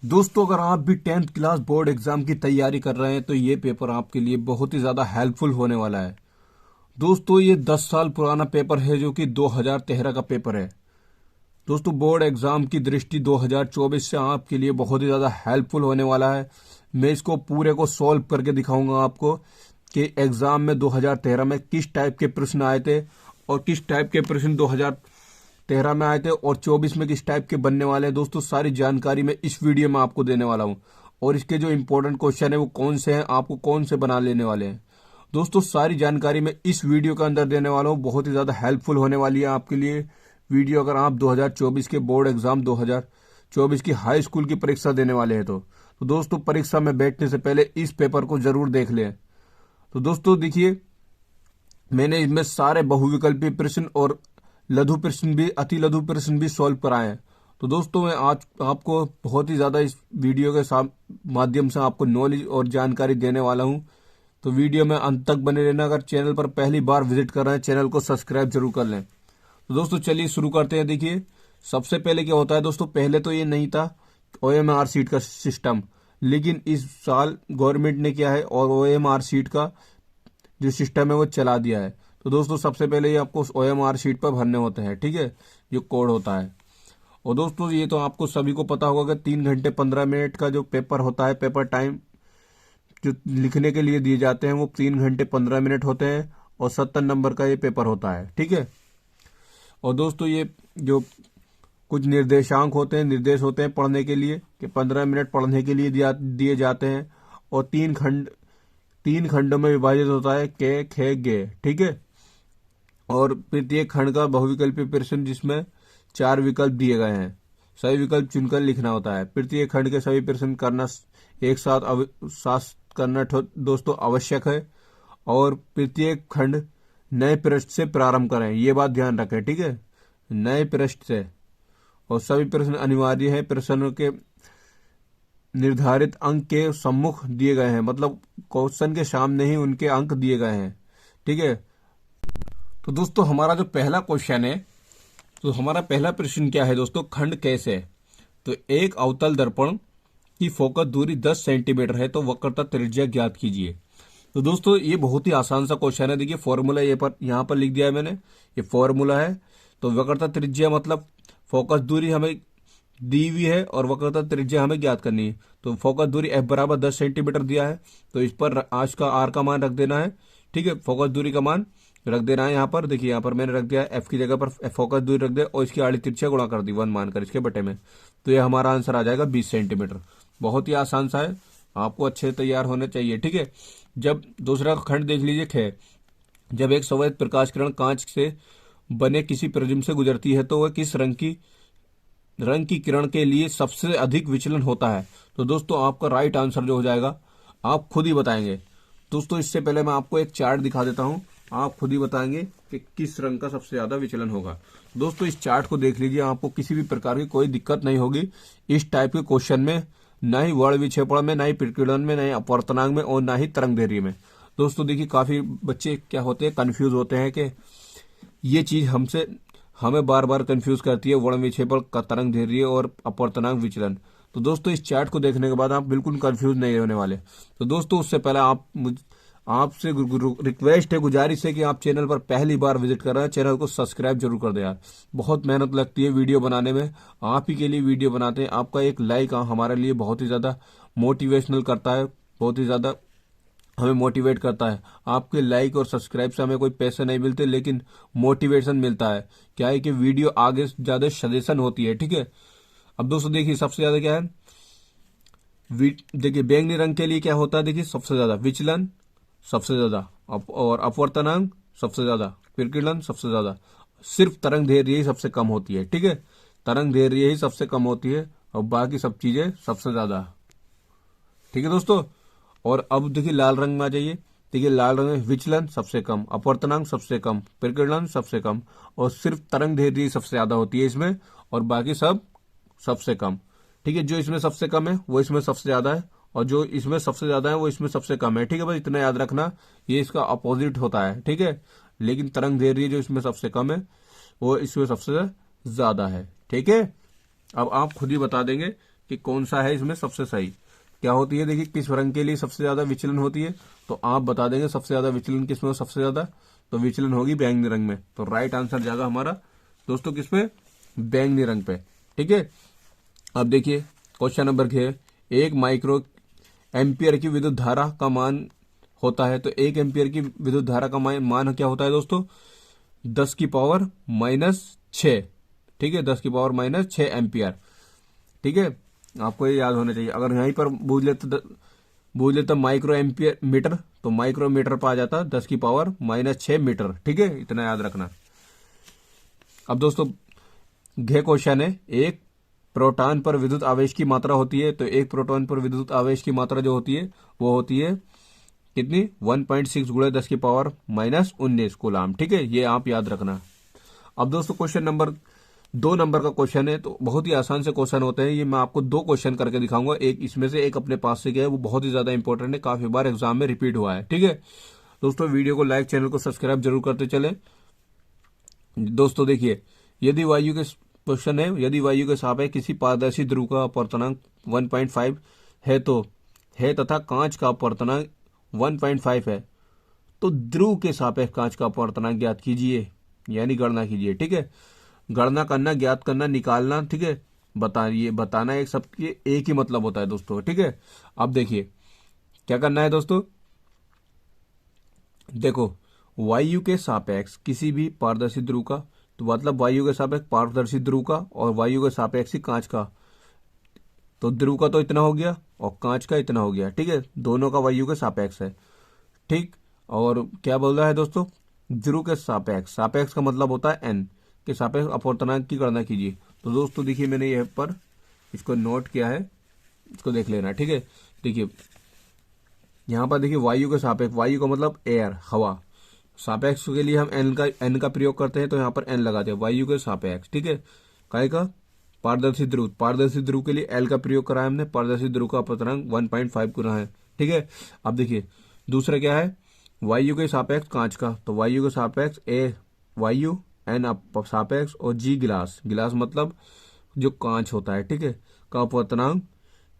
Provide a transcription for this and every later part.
दोस्तों, अगर आप भी 10th क्लास बोर्ड एग्जाम की तैयारी कर रहे हैं तो ये पेपर आपके लिए बहुत ही ज़्यादा हेल्पफुल होने वाला है। दोस्तों, ये 10 साल पुराना पेपर है जो कि 2013 का पेपर है। दोस्तों, बोर्ड एग्जाम की दृष्टि 2024 से आपके लिए बहुत ही ज़्यादा हेल्पफुल होने वाला है। मैं इसको पूरे को सॉल्व करके दिखाऊंगा आपको कि एग्जाम में 2013 में किस टाइप के प्रश्न आए थे और किस टाइप के प्रश्न 2013 में आए थे और 24 में किस टाइप के बनने वाले हैं। दोस्तों, सारी जानकारी मैं इस वीडियो में आपको देने वाला हूं और इसके जो इंपॉर्टेंट क्वेश्चन है वो कौन से हैं, आपको कौन से बना लेने वाले हैं। दोस्तों, सारी जानकारी मैं इस वीडियो के अंदर देने वाला हूं, बहुत ही ज़्यादा हेल्पफुल होने वाली है आपके लिए वीडियो। अगर आप 2024 के बोर्ड एग्जाम 2024 की हाई स्कूल की परीक्षा देने वाले हैं तो दोस्तों, परीक्षा में बैठने से पहले इस पेपर को जरूर देख लें। तो दोस्तों देखिए, मैंने इसमें सारे बहुविकल्पी प्रश्न और लघु प्रश्न भी, अति लघु प्रश्न भी सॉल्व कराए हैं। तो दोस्तों, मैं आज आपको बहुत ही ज़्यादा इस वीडियो के माध्यम से आपको नॉलेज और जानकारी देने वाला हूं। तो वीडियो में अंत तक बने रहना। अगर चैनल पर पहली बार विजिट कर रहे हैं, चैनल को सब्सक्राइब जरूर कर लें। तो दोस्तों चलिए शुरू करते हैं। देखिए, सबसे पहले क्या होता है दोस्तों, पहले तो ये नहीं था OMR शीट का सिस्टम, लेकिन इस साल गवर्नमेंट ने क्या है और OMR शीट का जो सिस्टम है वो चला दिया है। तो दोस्तों, सबसे पहले ये आपको OMR शीट पर भरने होते हैं, ठीक है, जो कोड होता है। और दोस्तों, ये तो आपको सभी को पता होगा कि 3 घंटे 15 मिनट का जो पेपर होता है, पेपर टाइम जो लिखने के लिए दिए जाते हैं वो 3 घंटे 15 मिनट होते हैं और 70 नंबर का ये पेपर होता है, ठीक है। और दोस्तों, ये जो कुछ निर्देशांक होते हैं, निर्देश होते हैं पढ़ने के लिए कि 15 मिनट पढ़ने के लिए दिए जाते हैं और 3 खंडों में विभाजित होता है, के खे गे, ठीक है। और प्रत्येक खंड का बहुविकल्पी प्रश्न जिसमें 4 विकल्प दिए गए हैं, सही विकल्प चुनकर लिखना होता है। प्रत्येक खंड के सभी प्रश्न करना एक साथ करना दोस्तों आवश्यक है और प्रत्येक खंड नए पृष्ठ से प्रारंभ करें, ये बात ध्यान रखें, ठीक है, नए पृष्ठ से। और सभी प्रश्न अनिवार्य है, प्रश्नों के निर्धारित अंक के सम्मुख दिए गए हैं, मतलब क्वेश्चन के सामने ही उनके अंक दिए गए हैं, ठीक है। तो दोस्तों, हमारा जो पहला क्वेश्चन है, तो हमारा पहला प्रश्न क्या है दोस्तों, खंड कैसे। तो एक अवतल दर्पण की फोकस दूरी 10 सेंटीमीटर है तो वक्रता त्रिज्या ज्ञात कीजिए। तो दोस्तों, ये बहुत ही आसान सा क्वेश्चन है। देखिए, फॉर्मूला यहाँ पर लिख दिया है मैंने, ये फॉर्मूला है। तो वक्रता त्रिज्या मतलब फोकस दूरी हमें दी हुई है और वक्रता त्रिज्या हमें ज्ञात करनी है। तो फोकस दूरी F बराबर 10 सेंटीमीटर दिया है, तो इस पर आज का R का मान रख देना है, ठीक है। फोकस दूरी का मान रख देना है यहाँ पर। देखिए, यहाँ पर मैंने रख दिया F की जगह पर फोकस दूरी रख दिया और इसकी आड़ी तिरछा गुणा कर दी 1 मानकर इसके बटे में। तो ये हमारा आंसर आ जाएगा 20 सेंटीमीटर। बहुत ही आसान सा है, आपको अच्छे तैयार होने चाहिए, ठीक है। जब दूसरा खंड देख लीजिए, खे, जब एक सफेद प्रकाश किरण कांच से बने किसी प्रिज्म से गुजरती है तो वह किस रंग की किरण के लिए सबसे अधिक विचलन होता है। तो दोस्तों, आपका राइट आंसर जो हो जाएगा आप खुद ही बताएंगे। दोस्तों, इससे पहले मैं आपको एक चार्ट दिखा देता हूं, आप खुद ही बताएंगे कि किस रंग का सबसे ज्यादा विचलन होगा। दोस्तों, इस चार्ट को देख लीजिए, आपको किसी भी प्रकार की कोई दिक्कत नहीं होगी इस टाइप के क्वेश्चन में, न ही वर्ण विक्षेपण में, न ही प्रकीर्णन में, न ही अपवर्तनांक में और न ही तरंग दैर्ध्य में। दोस्तों देखिए, काफी बच्चे क्या होते हैं, कंफ्यूज होते हैं कि ये चीज हमें बार बार कंफ्यूज करती है, वर्ण विक्षेपण का, तरंग दैर्ध्य और अपवर्तनांक विचलन। तो दोस्तों, इस चार्ट को देखने के बाद आप बिल्कुल कंफ्यूज नहीं होने वाले। तो दोस्तों, उससे पहले आपसे रिक्वेस्ट है, गुजारिश है कि आप चैनल पर पहली बार विजिट कर रहे हैं, चैनल को सब्सक्राइब जरूर कर दें यार। बहुत मेहनत लगती है वीडियो बनाने में, आप ही के लिए वीडियो बनाते हैं। आपका एक लाइक हमारे लिए बहुत ही ज़्यादा मोटिवेशनल करता है, बहुत ही ज़्यादा हमें मोटिवेट करता है। आपके लाइक और सब्सक्राइब से हमें कोई पैसे नहीं मिलते, लेकिन मोटिवेशन मिलता है। क्या है कि वीडियो आगे ज़्यादा सजेशन होती है, ठीक है। अब दोस्तों देखिए, सबसे ज़्यादा क्या है, देखिए बैंगनी रंग के लिए क्या होता है, देखिए सबसे ज़्यादा विचलन, सबसे ज्यादा और अपवर्तनांक सबसे ज्यादा, विकिरण सबसे ज्यादा, सिर्फ तरंग दैर्ध्य ही सबसे कम होती है, ठीक है। तरंग दैर्ध्य ही सबसे कम होती है और बाकी सब चीजें सबसे ज्यादा, ठीक है दोस्तों। और अब देखिए लाल रंग में आ जाइए। देखिए, लाल रंग में विचलन सबसे कम, अपवर्तनांक सबसे कम, विकिरण सबसे कम और सिर्फ तरंग दैर्ध्य सबसे ज्यादा होती है इसमें और बाकी सब सबसे कम, ठीक है। जो इसमें सबसे कम है वो इसमें सबसे ज्यादा है और जो इसमें सबसे ज्यादा है वो इसमें सबसे कम है, ठीक है। बस इतना याद रखना, ये इसका अपोजिट होता है, ठीक है। लेकिन तरंग दैर्ध्य जो इसमें सबसे कम है वो इसमें सबसे ज्यादा है, ठीक है। अब आप खुद ही बता देंगे कि कौन सा है इसमें सबसे सही। क्या होती है, देखिए किस रंग के लिए सबसे ज्यादा विचलन होती है, तो आप बता देंगे सबसे ज्यादा विचलन किसमें हो, सबसे ज्यादा तो विचलन होगी बैंगनी रंग में। तो राइट आंसर जाएगा हमारा दोस्तों किस पे, बैंगनी रंग पे। ठीक है, अब देखिए क्वेश्चन नंबर 6, एक माइक्रो एम्पियर की विद्युत धारा का मान होता है। तो 1 एम्पियर की विद्युत धारा का मान क्या होता है दोस्तों, 10⁻⁻6। ठीक है, 10⁻⁻6 एम्पियर। ठीक है, आपको ये याद होना चाहिए। अगर यहीं पर बूझ लेते माइक्रो एम्पियर मीटर, तो माइक्रोमीटर पर आ जाता 10⁻⁻6 मीटर। ठीक है, इतना याद रखना। अब दोस्तों घ क्वेश्चन है, एक प्रोटॉन पर विद्युत आवेश की मात्रा होती है। तो एक प्रोटॉन पर विद्युत आवेश की मात्रा जो होती है वो होती है कितनी, 1.6 गुणे 10⁻⁻19 कूलाम। ठीक है, ये आप याद रखना। अब दोस्तों क्वेश्चन नंबर 2 नंबर का क्वेश्चन है, तो बहुत ही आसान से क्वेश्चन होते हैं। ये मैं आपको 2 क्वेश्चन करके दिखाऊंगा, एक इसमें से एक अपने पास से गया है, वो बहुत ही ज्यादा इंपॉर्टेंट है, काफी बार एग्जाम में रिपीट हुआ है। ठीक है दोस्तों, वीडियो को लाइक, चैनल को सब्सक्राइब जरूर करते चले। दोस्तों देखिए, यदि वायु के क्वेश्चन है, यदि वायु के सापेक्ष किसी पारदर्शी ध्रुव का अपवर्तनांक 1.5 है तो है तथा कांच का अपवर्तनांक 1.5 है, तो ध्रुव के सापेक्ष कांच का अपवर्तनांक ज्ञात कीजिए, यानी गणना कीजिए। ठीक है, गणना करना, ज्ञात करना, निकालना। ठीक है, बताइए, बताना एक सबके एक ही मतलब होता है दोस्तों। ठीक है, अब देखिए क्या करना है दोस्तों, देखो वायु के सापेक्ष किसी भी पारदर्शी ध्रुव का, तो मतलब वायु के सापेक्ष पारदर्शी ध्रुव का और वायु के सापेक्ष कांच का, तो ध्रुव का तो इतना हो गया और कांच का इतना हो गया। ठीक है, दोनों का वायु के सापेक्ष है। ठीक, और क्या बोल रहा है दोस्तों, ध्रुव के सापेक्ष, सापेक्ष का मतलब होता है एन के सापेक्ष अपवर्तनांक की गणना कीजिए। तो दोस्तों देखिए, मैंने यह पर इसको नोट किया है, इसको देख लेना। ठीक है, देखिए यहाँ पर देखिए वायु के सापेक्ष, वायु का मतलब एयर, हवा, सापेक्ष के लिए हम एन का प्रयोग करते हैं, तो यहाँ पर एन लगाते हैं, वायु के सापेक्ष। ठीक है, काय का, पारदर्शी ध्रुव, पारदर्शी ध्रुव के लिए एल का प्रयोग करा है हमने, पारदर्शी ध्रुव का अपवर्तनांक 1.5 गुना है। ठीक है, अब देखिए दूसरा क्या है, वायु के सापेक्ष कांच का, तो वायु के सापेक्ष ए वायु, एन सापेक्ष और जी गिलास, गिलास मतलब जो कांच होता है। ठीक है, का अपवर्तनांक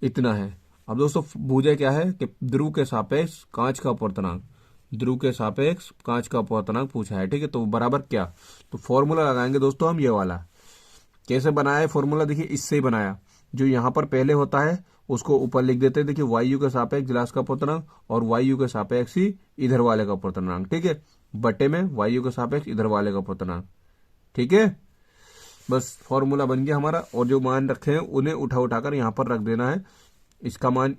इतना है। अब दोस्तों बूझे क्या है कि ध्रुव के सापेक्ष कांच का अपवर्तनांक, ध्रुव के सापेक्ष कांच का अपवर्तनांक पूछा है। ठीक है, तो बराबर क्या, तो फॉर्मूला लगाएंगे दोस्तों हम, ये वाला कैसे बनाया है फॉर्मूला, देखिए इससे ही बनाया, जो यहाँ पर पहले होता है उसको ऊपर लिख देते हैं। देखिए वायु के सापेक्ष गिलास का अपवर्तनांक और वायु के सापेक्ष ही इधर वाले का अपवर्तनांक। ठीक है, बटे में वायु के सापेक्ष इधर वाले का अपवर्तनांक। ठीक है, बस फॉर्मूला बन गया हमारा, और जो मान रखे हैं उन्हें उठा उठाकर यहाँ पर रख देना है। इसका मान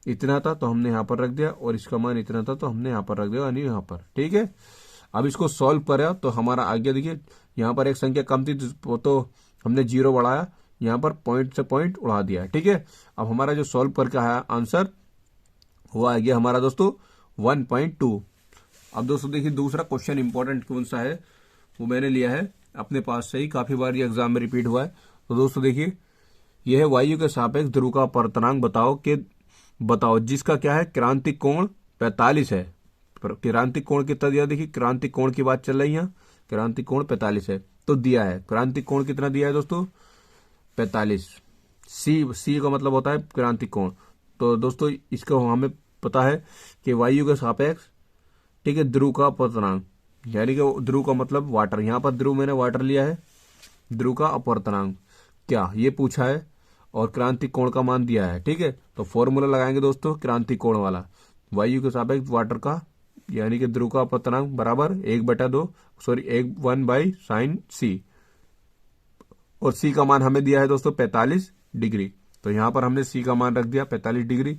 इतना था तो हमने यहाँ पर रख दिया, और इसका मान इतना था तो हमने यहाँ पर रख दिया, यानी यहाँ पर। ठीक है, अब इसको सॉल्व करा तो हमारा आ गया, देखिए यहाँ पर एक संख्या कम थी तो हमने 0 बढ़ाया, यहाँ पर पॉइंट से पॉइंट उड़ा दिया। ठीक है, अब हमारा जो सॉल्व करके आया आंसर वो आ गया हमारा दोस्तों 1.2। अब दोस्तों देखिए दूसरा क्वेश्चन इंपॉर्टेंट कौन सा है, वो मैंने लिया है अपने पास से ही, काफी बार ये एग्जाम में रिपीट हुआ है। तो दोस्तों देखिए, यह है वायु के सापेक्ष ध्रुव का अपवर्तनांक बताओ जिसका क्या है, क्रांतिक कोण 45 है। क्रांतिक कोण कितना दिया, देखिए क्रांतिक कोण की बात चल रही है, क्रांतिक कोण 45 है तो दिया है। क्रांतिक कोण कितना दिया है दोस्तों, 45। सी का मतलब होता है क्रांतिक कोण। तो दोस्तों इसको हमें पता है कि वायु के सापेक्ष, ठीक है, ध्रुव का अपवर्तनांक, यानी कि ध्रुव का मतलब वाटर, यहाँ पर ध्रुव मैंने वाटर लिया है, ध्रुव का अपवर्तनांक क्या ये पूछा है, और क्रांतिक कोण का मान दिया है। ठीक है, तो फॉर्मूला लगाएंगे दोस्तों क्रांतिक कोण वाला, वायु के सापेक्ष वाटर का, यानी कि ध्रुव का अपवर्तनांक बराबर 1/sin सी, और सी का मान हमें दिया है दोस्तों 45 डिग्री। तो यहाँ पर हमने सी का मान रख दिया 45 डिग्री।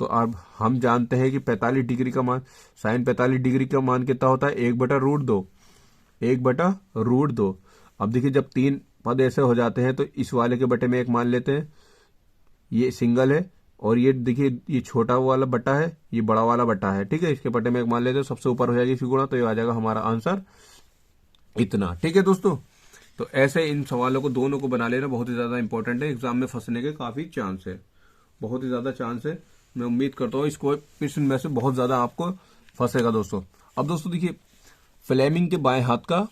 तो अब हम जानते हैं कि 45 डिग्री का मान, साइन 45 डिग्री का मान कितना होता है, 1/√2, 1/√2। अब देखिए जब 3 पद ऐसे हो जाते हैं तो इस वाले के बटे में 1 मान लेते हैं, ये सिंगल है, और ये देखिए ये छोटा वाला बटा है, ये बड़ा वाला बटा है। ठीक है, इसके बटे में 1 मान लेते हैं, सबसे ऊपर हो जाएगी इसकी गुणा, तो ये आ जाएगा हमारा आंसर इतना। ठीक है दोस्तों, तो ऐसे इन सवालों को दोनों को बना लेना बहुत ही ज्यादा इंपॉर्टेंट है, एग्जाम में फंसने के काफी चांस है, बहुत ही ज्यादा चांस है। मैं उम्मीद करता हूँ इसको क्वेश्चन में से बहुत ज्यादा आपको फंसेगा दोस्तों। अब दोस्तों देखिए फ्लेमिंग के बाएं हाथ का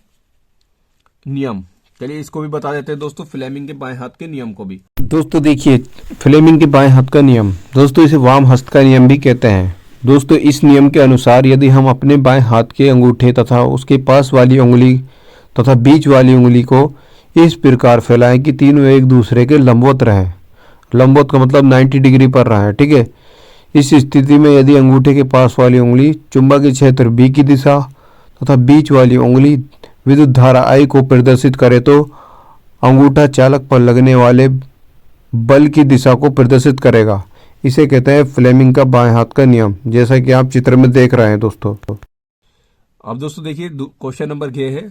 नियम चलिए इसको भी बता देते हैं दोस्तों, फ्लेमिंग के बाएं हाथ के नियम को भी। दोस्तों देखिए, फ्लेमिंग के बाएं हाथ का नियम, दोस्तों इसे वाम हस्त का नियम भी कहते हैं। दोस्तों इस नियम के अनुसार यदि हम अपने बाएं हाथ के अंगूठे तथा उसके पास वाली उंगली तथा बीच वाली उंगली को इस प्रकार फैलाएं कि तीनों एक दूसरे के लंबवत रहें। लंबवत का मतलब 90 डिग्री पर रहा है, ठीक है। इस स्थिति में यदि अंगूठे के पास वाली उंगली चुंबकीय क्षेत्र बी की दिशा तथा बीच वाली उंगली विद्युत धारा I को प्रदर्शित करे तो अंगूठा चालक पर लगने वाले बल की दिशा को प्रदर्शित करेगा। इसे कहते हैं फ्लेमिंग का बाएं हाथ का नियम, जैसा कि आप चित्र में देख रहे हैं दोस्तों। अब दोस्तों देखिए क्वेश्चन नंबर ये है,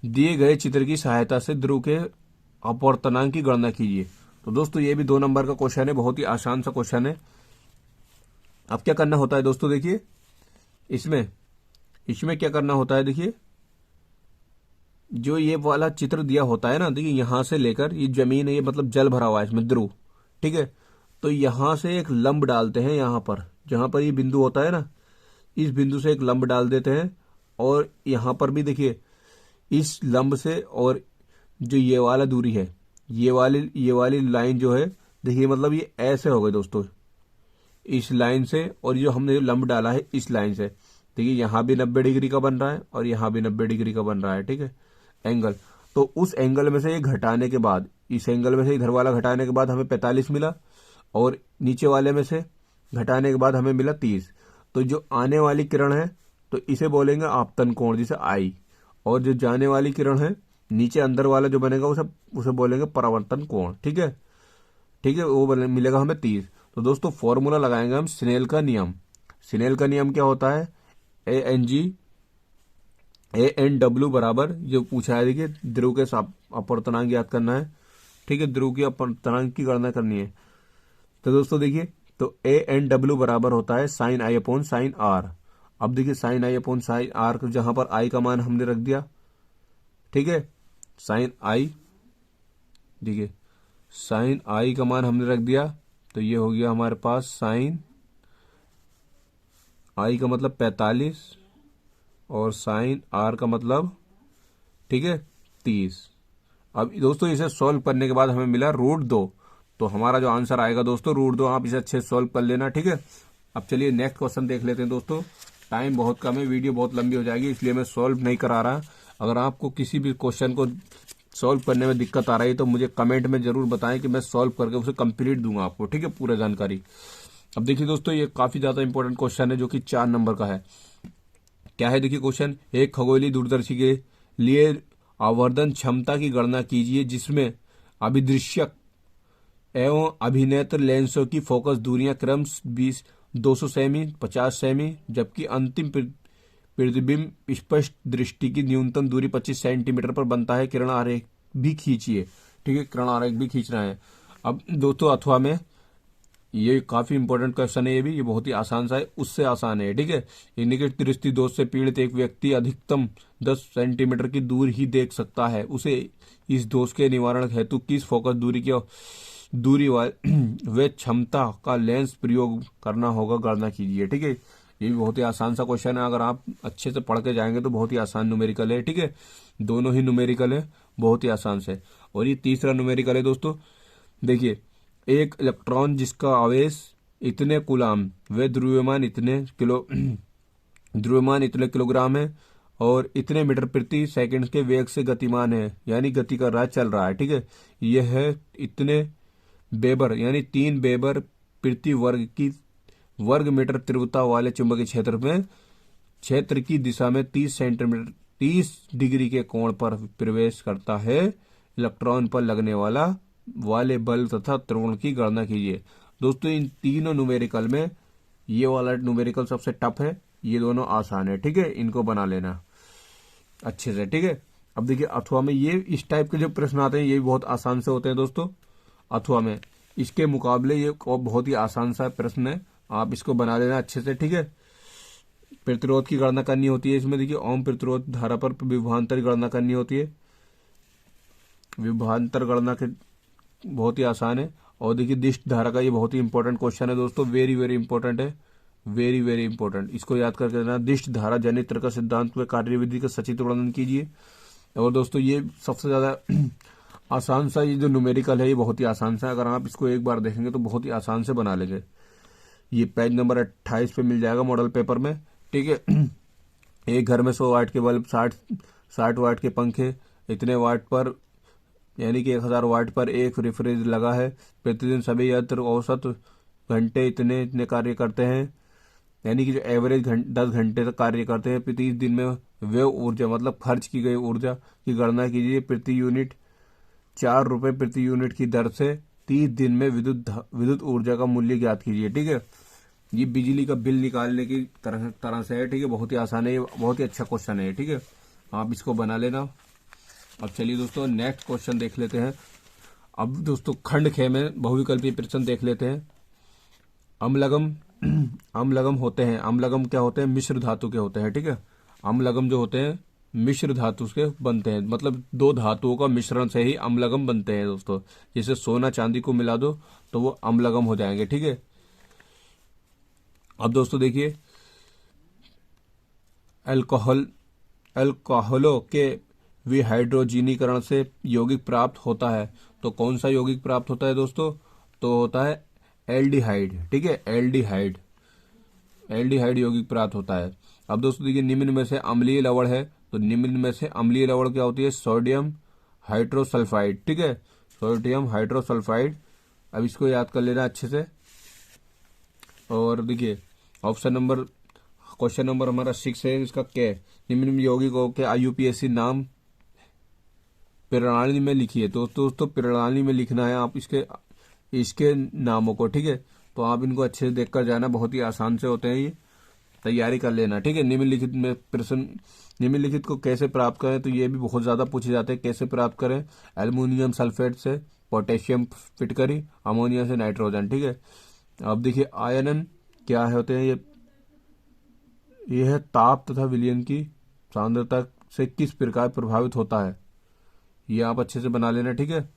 दिए गए चित्र की सहायता से ध्रुव के अपवर्तनांक की गणना कीजिए। तो दोस्तों ये भी 2 नंबर का क्वेश्चन है, बहुत ही आसान सा क्वेश्चन है। अब क्या करना होता है दोस्तों, देखिए इसमें क्या करना होता है, देखिए जो ये वाला चित्र दिया होता है ना, देखिए यहां से लेकर ये जमीन है, ये मतलब जल भरा हुआ है इसमें ध्रुव, ठीक है। तो यहां से एक लंब डालते हैं, यहां पर जहां पर ये बिंदु होता है ना, इस बिंदु से एक लंब डाल देते हैं। और यहां पर भी देखिए इस लंब से, और जो ये वाला दूरी है, ये वाली लाइन जो है, देखिए मतलब ये ऐसे हो गए दोस्तों, इस लाइन से, और जो हमने लंब डाला है इस लाइन से, देखिए यहां भी 90 डिग्री का बन रहा है और यहां भी 90 डिग्री का बन रहा है, ठीक है, एंगल। तो उस एंगल में से ये घटाने के बाद, इस एंगल में से इधर वाला घटाने के बाद हमें 45 मिला, और नीचे वाले में से घटाने के बाद हमें मिला 30। तो जो आने वाली किरण है तो इसे बोलेंगे आपतन कोण, जिसे आई, और जो जाने वाली किरण है नीचे अंदर वाला जो बनेगा उसे बोलेंगे परावर्तन कोण, ठीक है, ठीक है, वो मिलेगा हमें 30। तो दोस्तों फॉर्मूला लगाएंगे हम स्नेल का नियम। स्नेल का नियम क्या होता है, AN/W बराबर, जो पूछा है देखिए ध्रुव के अपवर्तनांक याद करना है, ठीक है, ध्रुव की अपवर्तनांक की गणना करनी है। तो दोस्तों देखिए, तो AN/W बराबर होता है sin I upon sin R। अब देखिए sin I upon sin R, जहां पर I का मान हमने रख दिया, ठीक है, sin I, देखिए sin I का मान हमने रख दिया, तो ये हो गया हमारे पास sin I का मतलब 45 और साइन R का मतलब, ठीक है, 30। अब दोस्तों इसे सॉल्व करने के बाद हमें मिला √2। तो हमारा जो आंसर आएगा दोस्तों √2, आप इसे अच्छे से सॉल्व कर लेना, ठीक है। अब चलिए नेक्स्ट क्वेश्चन देख लेते हैं दोस्तों। टाइम बहुत कम है, वीडियो बहुत लंबी हो जाएगी, इसलिए मैं सॉल्व नहीं करा रहा। अगर आपको किसी भी क्वेश्चन को सॉल्व करने में दिक्कत आ रही है तो मुझे कमेंट में जरूर बताएं कि मैं सॉल्व करके उसे कंप्लीट दूंगा आपको, ठीक है, पूरी जानकारी। अब देखिए दोस्तों, ये काफी ज्यादा इंपॉर्टेंट क्वेश्चन है जो कि 4 नंबर का है। क्या है देखिए क्वेश्चन, एक खगोलीय दूरदर्शी के लिए आवर्धन क्षमता की गणना कीजिए जिसमें अभिदृश्यक एवं अभिनेत्र लेंसों की फोकस दूरियां क्रम 200 सेमी, 50 सेमी, जबकि अंतिम प्रतिबिंब स्पष्ट दृष्टि की न्यूनतम दूरी 25 सेंटीमीटर पर बनता है। किरण आरेख भी खींचिए, ठीक है, किरण आरेख भी खींचना है। अब दोस्तों अथवा में ये काफी इंपॉर्टेंट क्वेश्चन है, ये बहुत ही आसान सा है, उससे आसान है, ठीक है। निकट दृष्टि दोष से पीड़ित एक व्यक्ति अधिकतम 10 सेंटीमीटर की दूर ही देख सकता है। उसे इस दोष के निवारण हेतु किस फोकस दूरी व क्षमता का लेंस प्रयोग करना होगा, गणना कीजिए, ठीक है। ये भी बहुत ही आसान सा क्वेश्चन है, अगर आप अच्छे से पढ़ के जाएंगे तो बहुत ही आसान न्यूमेरिकल है, ठीक है। दोनों ही न्यूमेरिकल है, बहुत ही आसान से। और ये तीसरा न्यूमेरिकल है दोस्तों, देखिए एक इलेक्ट्रॉन जिसका आवेश इतने कूलाम व द्रव्यमान इतने किलोग्राम है और इतने मीटर प्रति सेकंड के वेग से गतिमान है, यानी गति कर रहा है, चल रहा है, ठीक है। यह है इतने वेबर, यानी 3 वेबर प्रति वर्ग मीटर तीव्रता वाले चुंबकीय क्षेत्र की दिशा में 30 डिग्री के कोण पर प्रवेश करता है। इलेक्ट्रॉन पर लगने वाले बल तथा त्वरण की गणना कीजिए। दोस्तों इन तीनों न्यूमेरिकल में ये वाला न्यूमेरिकल सबसे टफ है, ये दोनों आसान है, ठीक है, इनको बना लेना अच्छे से, ठीक है। अब देखिए अथवा में ये इस टाइप के जो प्रश्न आते हैं ये भी बहुत आसान से होते हैं दोस्तों अथवा में, इसके मुकाबले ये बहुत ही आसान सा प्रश्न है, आप इसको बना लेना अच्छे से, ठीक है। प्रतिरोध की गणना करनी होती है इसमें, देखिए ओम प्रतिरोध धारा पर विभवांतर की गणना करनी होती है। विभवांतर गणना के बहुत ही आसान है। और देखिए दिष्ट धारा का ये बहुत ही इंपॉर्टेंट क्वेश्चन है दोस्तों, वेरी वेरी इंपॉर्टेंट है, वेरी वेरी इंपॉर्टेंट, इसको याद करके देना। दिष्ट धारा जनित्र का सिद्धांत व कार्यविधि का सचित्र वर्णन कीजिए। और दोस्तों ये सबसे ज़्यादा आसान सा, ये जो न्यूमेरिकल है ये बहुत ही आसान सा है। अगर आप इसको एक बार देखेंगे तो बहुत ही आसान से बना लेंगे। ये पेज नंबर 28 पे मिल जाएगा मॉडल पेपर में, ठीक है। एक घर में 100 वाट के बल्ब, 60 वाट के पंखे, इतने वाट पर यानी कि 1000 वाट पर एक रिफ्रिज लगा है। प्रतिदिन सभी यंत्र औसत घंटे इतने इतने कार्य करते हैं, यानी कि जो एवरेज 10 घंटे तक कार्य करते हैं। 30 दिन में व्यय ऊर्जा मतलब खर्च की गई ऊर्जा की गणना कीजिए। प्रति यूनिट 4 रुपये प्रति यूनिट की दर से 30 दिन में विद्युत ऊर्जा का मूल्य ज्ञात कीजिए, ठीक है। ये बिजली का बिल निकालने की तरह से है, ठीक है। बहुत ही आसान है, ये बहुत ही अच्छा क्वेश्चन है, ठीक है। आप इसको बना लेना। अब चलिए दोस्तों नेक्स्ट क्वेश्चन देख लेते हैं। अब दोस्तों खंड ख में बहुविकल्पीय प्रश्न देख लेते हैं। अम्लगम अम्लगम होते हैं, अम्लगम क्या होते हैं, मिश्र धातु के होते हैं, ठीक है। अम्लगम जो होते हैं मिश्र धातु के बनते हैं, मतलब दो धातुओं का मिश्रण से ही अम्लगम बनते हैं दोस्तों। जैसे सोना चांदी को मिला दो तो वो अम्लगम हो जाएंगे, ठीक है। अब दोस्तों देखिए, अल्कोहलों के विहाइड्रोजीनीकरण से यौगिक प्राप्त होता है। तो कौन सा यौगिक प्राप्त होता है दोस्तों, तो होता है एल्डिहाइड, ठीक है। एल्डिहाइड यौगिक प्राप्त होता है। अब दोस्तों देखिए, निम्न में से अम्लीय लवण है, तो निम्न में से अम्लीय लवण क्या होती है, सोडियम हाइड्रोसल्फाइड, ठीक है। Sodium hydrosulphide. अब इसको याद कर लेना अच्छे से। और देखिए क्वेश्चन नंबर हमारा 6 है, इसका क्या है, निम्न यौगिकों के IUPAC नाम प्रणाली में लिखिए। तो दोस्तों प्रणाली में लिखना है आप इसके नामों को, ठीक है। तो आप इनको अच्छे से देखकर जाना, बहुत ही आसान से होते हैं ये, तैयारी कर लेना, ठीक है। निम्नलिखित में प्रश्न, निम्नलिखित को कैसे प्राप्त करें, तो ये भी बहुत ज्यादा पूछे जाते हैं। कैसे प्राप्त करें, एल्युमिनियम सल्फेट से, पोटेशियम फिटकरी, अमोनिया से नाइट्रोजन, ठीक है। अब देखिए आयनन क्या होते हैं, ये है ताप तथा विलयन की सांद्रता से किस प्रकार प्रभावित होता है। ये आप अच्छे से बना लेना, ठीक है।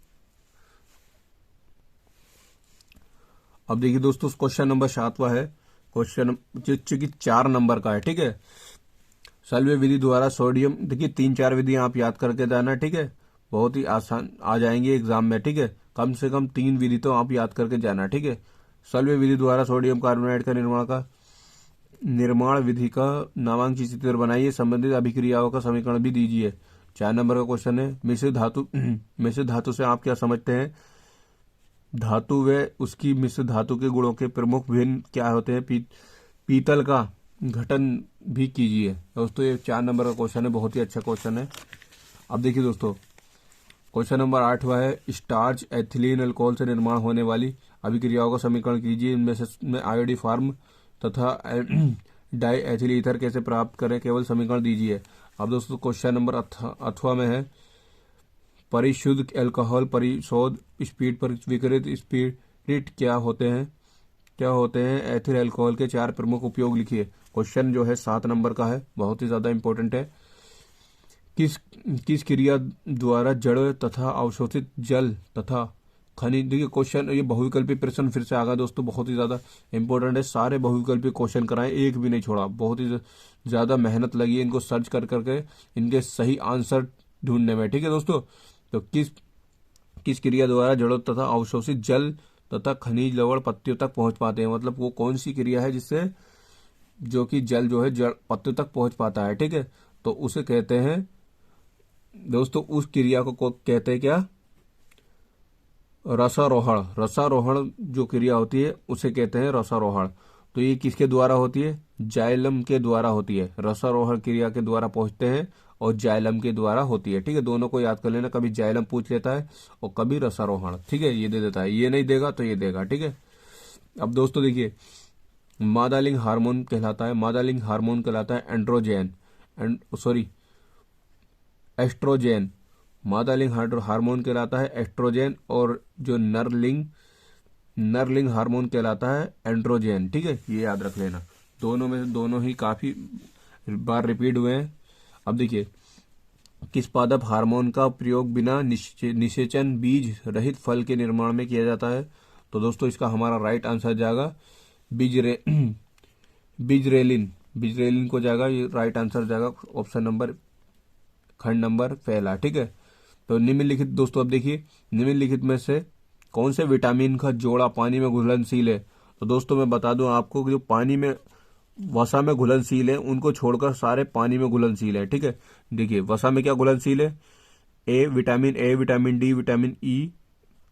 अब देखिए दोस्तों क्वेश्चन नंबर 7वां है, क्वेश्चन चूंकि 4 नंबर का है, ठीक है। सल्वे विधि द्वारा सोडियम, देखिए 3-4 विधियां आप याद करके जाना, ठीक है। बहुत ही आसान आ जाएंगे एग्जाम में, ठीक है। कम से कम 3 विधि तो आप याद करके जाना, ठीक है। सल्वे विधि द्वारा सोडियम कार्बोनाइड का निर्माण विधि का नामांकित चित्र बनाइए। संबंधित अभिक्रियाओं का समीकरण भी दीजिए। 4 नंबर का क्वेश्चन है। मिश्र धातु से आप क्या समझते हैं, धातु व उसकी मिश्र धातु के गुणों के प्रमुख भिन्न क्या होते हैं। पीतल का गठन भी कीजिए। दोस्तों ये 4 नंबर का क्वेश्चन है, बहुत ही अच्छा क्वेश्चन है। अब देखिए दोस्तों क्वेश्चन नंबर 8वां है, स्टार्च एथिलीन अल्कोहल से निर्माण होने वाली अभिक्रियाओं का समीकरण कीजिए। इनमें से आयोडी फार्म तथा डाई एथिल ईथर कैसे प्राप्त करें, केवल समीकरण दीजिए। अब दोस्तों क्वेश्चन नंबर 8वां में है, परिशुद्ध अल्कोहल परिशोध स्पीड पर विकृत स्पिरिट क्या होते हैं। एथिल अल्कोहल के 4 प्रमुख उपयोग लिखिए। क्वेश्चन जो है 7 नंबर का है, बहुत ही ज्यादा इंपॉर्टेंट है। किस क्रिया द्वारा जड़ तथा अवशोषित जल तथा खनिज, देखिए क्वेश्चन ये बहुविकल्पी प्रश्न फिर से आगा दोस्तों, बहुत ही ज्यादा इंपॉर्टेंट है। सारे बहुविकल्पी क्वेश्चन कराएं, एक भी नहीं छोड़ा। बहुत ही ज्यादा मेहनत लगी है इनको सर्च कर करके इनके सही आंसर ढूंढने में, ठीक है दोस्तों। तो किस क्रिया द्वारा जड़ों तथा अवशोषित जल तथा खनिज लवण पत्तियों तक पहुंच पाते हैं, मतलब वो कौन सी क्रिया है जिससे जो कि जल जो है जड़ पत्तियों तक पहुंच पाता है, ठीक है। तो उसे कहते हैं दोस्तों, उस क्रिया को कहते हैं क्या, रसारोहण। रसारोहण जो क्रिया होती है उसे कहते हैं रसारोहण। तो ये किसके द्वारा होती है, जाइलम के द्वारा होती है। रसारोहण क्रिया के द्वारा पहुंचते हैं और जाइलम के द्वारा होती है, ठीक है। दोनों को याद कर लेना, कभी जाइलम पूछ लेता है और कभी रसारोहण, ठीक है। ये दे देता है, ये नहीं देगा तो ये देगा, ठीक है। अब दोस्तों देखिए, मादालिंग हार्मोन कहलाता है, मादालिंग हार्मोन कहलाता है एस्ट्रोजेन। मादालिंग हार्मोन कहलाता है एस्ट्रोजेन, और जो नरलिंग हार्मोन कहलाता है एंड्रोजेन, ठीक है। ये याद रख लेना, दोनों में से दोनों ही काफी बार रिपीट हुए हैं। अब देखिए, किस पादप हार्मोन का प्रयोग बिना निषेचन बीज रहित फल के निर्माण में किया जाता है। तो दोस्तों इसका हमारा राइट आंसर जाएगा बिजरेलिन। बिजरेलिन को जाएगा, ये राइट आंसर जाएगा ऑप्शन नंबर खंड नंबर पहला। ठीक है, तो निम्नलिखित दोस्तों अब देखिए, निम्नलिखित में से कौन से विटामिन का जोड़ा पानी में घुलनशील है। तो दोस्तों मैं बता दूं आपको कि जो पानी में वसा में घुलनशील है उनको छोड़कर सारे पानी में घुलनशील है। ठीक है, देखिए वसा में क्या घुलनशील है, ए, विटामिन डी, विटामिन ई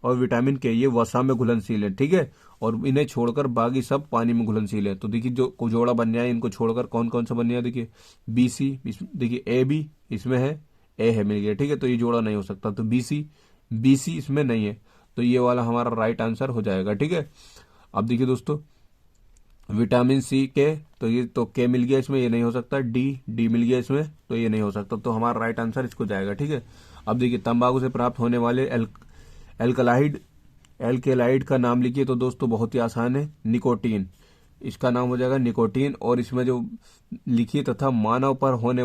और विटामिन के, ये वसा में घुलनशील है। ठीक है, और इन्हें छोड़कर बाकी सब पानी में घुलनशील है। तो देखिए जो जोड़ा बन जाए इनको छोड़कर कौन कौन सा बन जाए, देखिए बी सी, देखिए ए भी इसमें है, ए है मिल गया। ठीक है, तो ये जोड़ा नहीं हो सकता, तो बी सी इसमें नहीं है, तो ये वाला हमारा राइट आंसर हो जाएगा। ठीक है, अब देखिए दोस्तों विटामिन सी के, तो ये तो के मिल गया इसमें, ये नहीं हो सकता। डी मिल गया इसमें, तो ये नहीं हो सकता, तो हमारा राइट आंसर इसको जाएगा। ठीक है, अब देखिए तंबाकू से प्राप्त होने वाले एल्केलाइड का नाम लिखिए। तो दोस्तों बहुत ही आसान है, निकोटीन, इसका नाम हो जाएगा निकोटीन। और इसमें जो लिखिए तथा मानव पर होने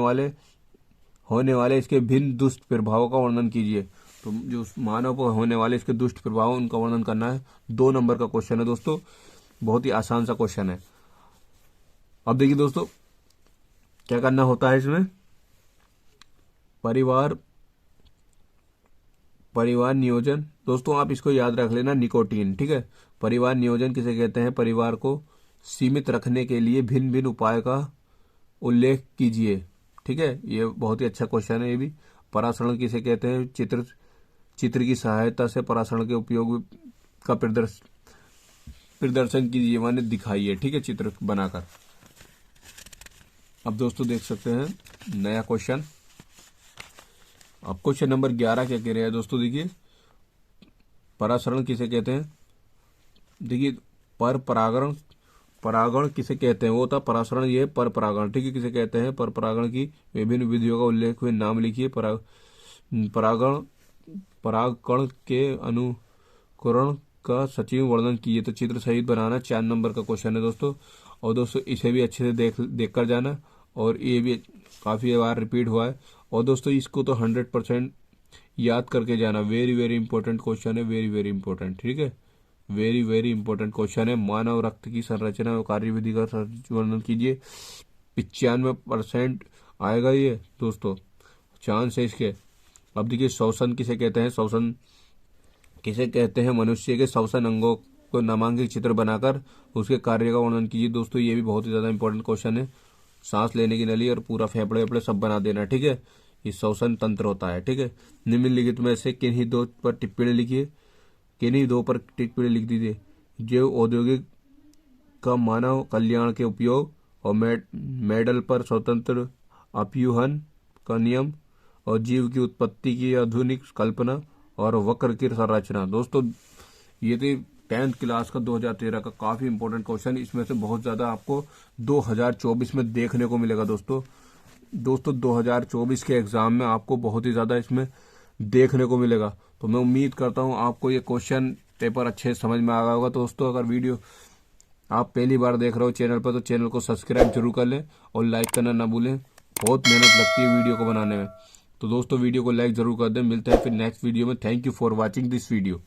वाले इसके भिन्न दुष्ट प्रभावों का वर्णन कीजिए। तो जो मानव पर होने वाले इसके दुष्ट प्रभाव उनका वर्णन करना है। 2 नंबर का क्वेश्चन है दोस्तों, बहुत ही आसान सा क्वेश्चन है। अब देखिए दोस्तों क्या करना होता है इसमें, परिवार नियोजन। दोस्तों आप इसको याद रख लेना, निकोटीन। ठीक है, परिवार नियोजन किसे कहते हैं, परिवार को सीमित रखने के लिए भिन्न भिन्न उपाय का उल्लेख कीजिए। ठीक है, ये बहुत ही अच्छा क्वेश्चन है ये भी। परासरण किसे कहते हैं, चित्र की सहायता से परासरण के उपयोग का प्रदर्शन कीजिए, माने दिखाइए। ठीक है, चित्र बनाकर। अब दोस्तों देख सकते हैं नया क्वेश्चन। अब क्वेश्चन नंबर 11 क्या कह रहे हैं दोस्तों, देखिए परासरण किसे कहते हैं। देखिए परागण किसे कहते हैं, वो था परासरण, ये पर परागण। ठीक है, किसे कहते हैं, पर परागण की विभिन्न विधियों का उल्लेख हुए नाम लिखिए। परागकण के अनुकरण का सचिव वर्णन कीजिए। तो चित्र सहित बनाना 4 नंबर का क्वेश्चन है दोस्तों। और दोस्तों इसे भी अच्छे से देख कर जाना, और ये भी काफ़ी बार रिपीट हुआ है। और दोस्तों इसको तो 100% याद करके जाना, वेरी वेरी इंपॉर्टेंट क्वेश्चन है, वेरी वेरी इंपॉर्टेंट। ठीक है, वेरी वेरी इंपॉर्टेंट क्वेश्चन है। मानव रक्त की संरचना और कार्यविधि का वर्णन कीजिए। 95% आएगा ये दोस्तों, चांस है इसके। अब देखिए श्वसन किसे कहते हैं, श्वसन किसे कहते हैं, मनुष्य के श्वसन अंगों को नामांकित चित्र बनाकर उसके कार्य का वर्णन कीजिए। दोस्तों ये भी बहुत ही ज़्यादा इंपॉर्टेंट क्वेश्चन है। सांस लेने की नली और पूरा फेफड़े वेफड़े सब बना देना। ठीक है, ये श्वसन तंत्र होता है। ठीक है, निम्नलिखित में से किन्हीं 2 पर टिप्पणी लिखिए, किन्हीं 2 पर टिप्पणी लिख दीजिए। जो औद्योगिक का मानव कल्याण के उपयोग और मेडल पर स्वतंत्र अपयूहन का नियम और जीव की उत्पत्ति की आधुनिक कल्पना और वक्र की संरचना। दोस्तों ये थी 10th क्लास का 2013 का काफ़ी इंपॉर्टेंट क्वेश्चन। इसमें से बहुत ज़्यादा आपको 2024 में देखने को मिलेगा दोस्तों 2024 के एग्ज़ाम में आपको बहुत ही ज़्यादा इसमें देखने को मिलेगा। तो मैं उम्मीद करता हूँ आपको ये क्वेश्चन पेपर अच्छे समझ में आ गया होगा। दोस्तों अगर वीडियो आप पहली बार देख रहे हो चैनल पर, तो चैनल को सब्सक्राइब जरूर कर लें और लाइक करना ना भूलें, बहुत मेहनत लगती है वीडियो को बनाने में। तो दोस्तों वीडियो को लाइक जरूर कर दें। मिलते हैं फिर नेक्स्ट वीडियो में। Thank you for watching this video.